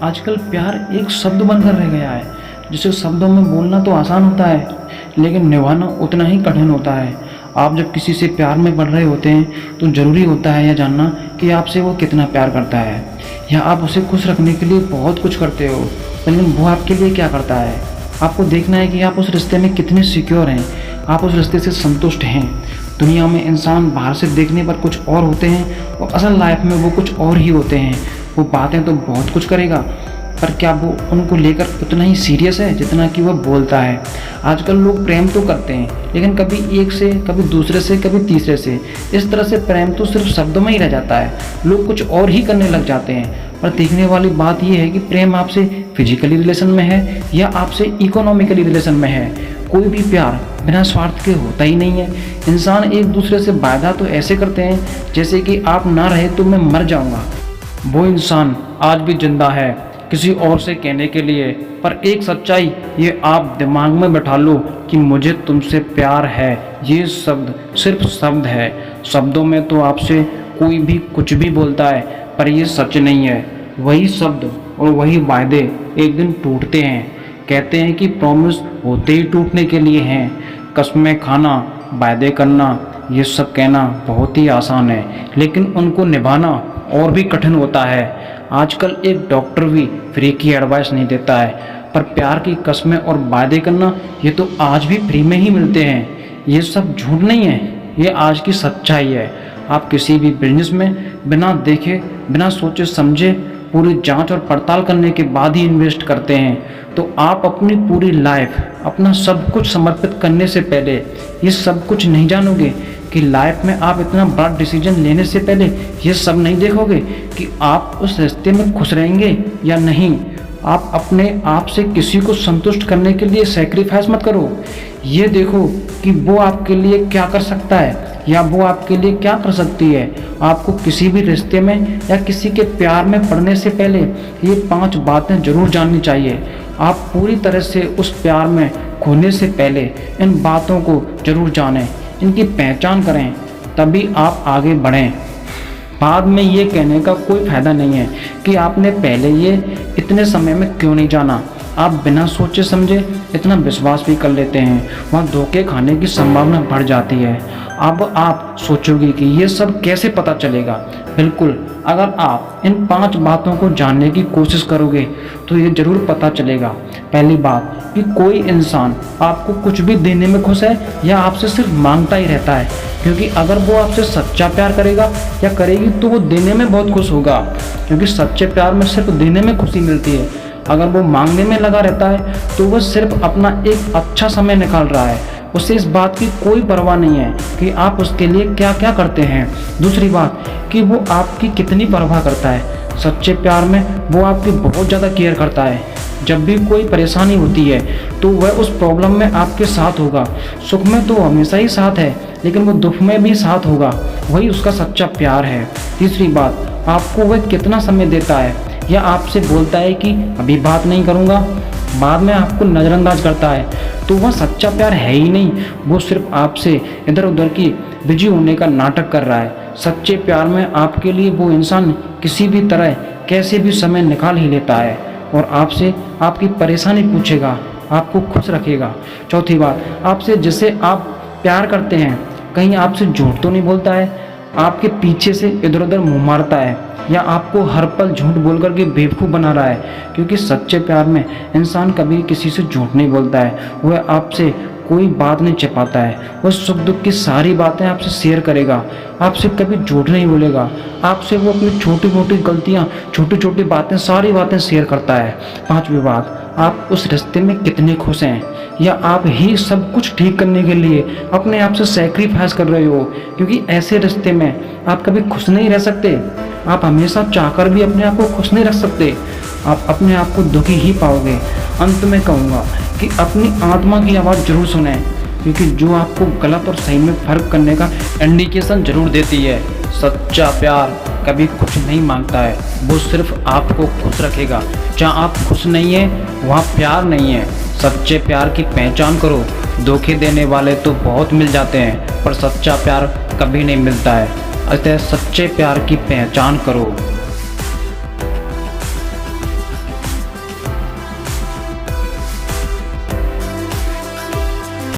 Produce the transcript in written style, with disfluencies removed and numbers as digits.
आजकल प्यार एक शब्द बनकर रह गया है, जिसे शब्दों में बोलना तो आसान होता है, लेकिन निभाना उतना ही कठिन होता है। आप जब किसी से प्यार में पड़ रहे होते हैं तो ज़रूरी होता है यह जानना कि आपसे वो कितना प्यार करता है, या आप उसे खुश रखने के लिए बहुत कुछ करते हो, लेकिन वो आपके लिए क्या करता है। आपको देखना है कि आप उस रिश्ते में कितने सिक्योर हैं, आप उस रिश्ते से संतुष्ट हैं। दुनिया में इंसान बाहर से देखने पर कुछ और होते हैं और असल लाइफ में वो कुछ और ही होते हैं। वो बातें तो बहुत कुछ करेगा, पर क्या वो उनको लेकर उतना ही सीरियस है जितना कि वह बोलता है। आजकल लोग प्रेम तो करते हैं, लेकिन कभी एक से, कभी दूसरे से, कभी तीसरे से। इस तरह से प्रेम तो सिर्फ शब्दों में ही रह जाता है, लोग कुछ और ही करने लग जाते हैं। पर देखने वाली बात यह है कि प्रेम आपसे फिजिकली रिलेशन में है या आपसे इकोनॉमिकली रिलेशन में है। कोई भी प्यार बिना स्वार्थ के होता ही नहीं है। इंसान एक दूसरे से वायदा तो ऐसे करते हैं जैसे कि आप ना रहे तो मैं मर जाऊंगा। वो इंसान आज भी जिंदा है किसी और से कहने के लिए, पर एक सच्चाई ये आप दिमाग में बैठा लो कि मुझे तुमसे प्यार है, ये शब्द सिर्फ शब्द है। शब्दों में तो आपसे कोई भी कुछ भी बोलता है, पर ये सच नहीं है। वही शब्द और वही वायदे एक दिन टूटते हैं। कहते हैं कि प्रॉमिस होते ही टूटने के लिए हैं। कस्में खाना, वायदे करना, ये सब कहना बहुत ही आसान है, लेकिन उनको निभाना और भी कठिन होता है। आजकल एक डॉक्टर भी फ्री की एडवाइस नहीं देता है, पर प्यार की कस्में और वायदे करना ये तो आज भी फ्री में ही मिलते हैं। ये सब झूठ नहीं है, ये आज की सच्चाई है। आप किसी भी बिजनेस में बिना देखे, बिना सोचे समझे, पूरी जांच और पड़ताल करने के बाद ही इन्वेस्ट करते हैं। तो आप अपनी पूरी लाइफ, अपना सब कुछ समर्पित करने से पहले ये सब कुछ नहीं जानोगे कि लाइफ में आप इतना बड़ा डिसीजन लेने से पहले ये सब नहीं देखोगे कि आप उस रिश्ते में खुश रहेंगे या नहीं। आप अपने आप से किसी को संतुष्ट करने के लिए सैक्रिफाइस मत करो। ये देखो कि वो आपके लिए क्या कर सकता है या वो आपके लिए क्या कर सकती है। आपको किसी भी रिश्ते में या किसी के प्यार में पड़ने से पहले ये 5 बातें जरूर जाननी चाहिए। आप पूरी तरह से उस प्यार में खोने से पहले इन बातों को जरूर जानें, इनकी पहचान करें, तभी आप आगे बढ़ें। बाद में ये कहने का कोई फ़ायदा नहीं है कि आपने पहले ये इतने समय में क्यों नहीं जाना। आप बिना सोचे समझे इतना विश्वास भी कर लेते हैं, वहाँ धोखे खाने की संभावना बढ़ जाती है। अब आप सोचोगे कि ये सब कैसे पता चलेगा। बिल्कुल, अगर आप इन 5 बातों को जानने की कोशिश करोगे तो ये ज़रूर पता चलेगा। पहली बात कि कोई इंसान आपको कुछ भी देने में खुश है या आपसे सिर्फ मांगता ही रहता है, क्योंकि अगर वो आपसे सच्चा प्यार करेगा या करेगी तो वो देने में बहुत खुश होगा, क्योंकि सच्चे प्यार में सिर्फ देने में खुशी मिलती है। अगर वो मांगने में लगा रहता है तो वह सिर्फ अपना एक अच्छा समय निकाल रहा है, उसे इस बात की कोई परवाह नहीं है कि आप उसके लिए क्या क्या करते हैं। दूसरी बात कि वो आपकी कितनी परवाह करता है। सच्चे प्यार में वो आपकी बहुत ज़्यादा केयर करता है। जब भी कोई परेशानी होती है तो वह उस प्रॉब्लम में आपके साथ होगा। सुख में तो हमेशा ही साथ है, लेकिन वो दुख में भी साथ होगा। वही उसका सच्चा प्यार है। तीसरी बात, आपको वह कितना समय देता है, या आपसे बोलता है कि अभी बात नहीं करूँगा, बाद में आपको नज़रअंदाज करता है, तो वह सच्चा प्यार है ही नहीं। वो सिर्फ आपसे इधर उधर की बिजी होने का नाटक कर रहा है। सच्चे प्यार में आपके लिए वो इंसान किसी भी तरह कैसे भी समय निकाल ही लेता है और आपसे आपकी परेशानी पूछेगा, आपको खुश रखेगा। चौथी बात, आपसे जिसे आप प्यार करते हैं कहीं आपसे झूठ तो नहीं बोलता है, आपके पीछे से इधर उधर मुँह मारता है या आपको हर पल झूठ बोल कर के बेवकूफ़ बना रहा है। क्योंकि सच्चे प्यार में इंसान कभी किसी से झूठ नहीं बोलता है, वह आपसे कोई बात नहीं छिपाता है। वह सुख दुख की सारी बातें आपसे शेयर करेगा, आपसे कभी झूठ नहीं बोलेगा। आपसे वो अपनी छोटी मोटी गलतियाँ, छोटी छोटी बातें, सारी बातें शेयर करता है। 5वीं बात, आप उस रिश्ते में कितने खुश हैं, या आप ही सब कुछ ठीक करने के लिए अपने आप से सैक्रिफाइस कर रहे हो। क्योंकि ऐसे रिश्ते में आप कभी खुश नहीं रह सकते। आप हमेशा चाहकर भी अपने आप को खुश नहीं रख सकते, आप अपने आप को दुखी ही पाओगे। अंत में कहूँगा कि अपनी आत्मा की आवाज़ जरूर सुने, क्योंकि जो आपको गलत और सही में फ़र्क करने का इंडिकेशन जरूर देती है। सच्चा प्यार कभी कुछ नहीं मांगता है, वो सिर्फ आपको खुश रखेगा। जहाँ आप खुश नहीं हैं वहाँ प्यार नहीं है। सच्चे प्यार की पहचान करो। धोखे देने वाले तो बहुत मिल जाते हैं, पर सच्चा प्यार कभी नहीं मिलता है। अतः सच्चे प्यार की पहचान करो।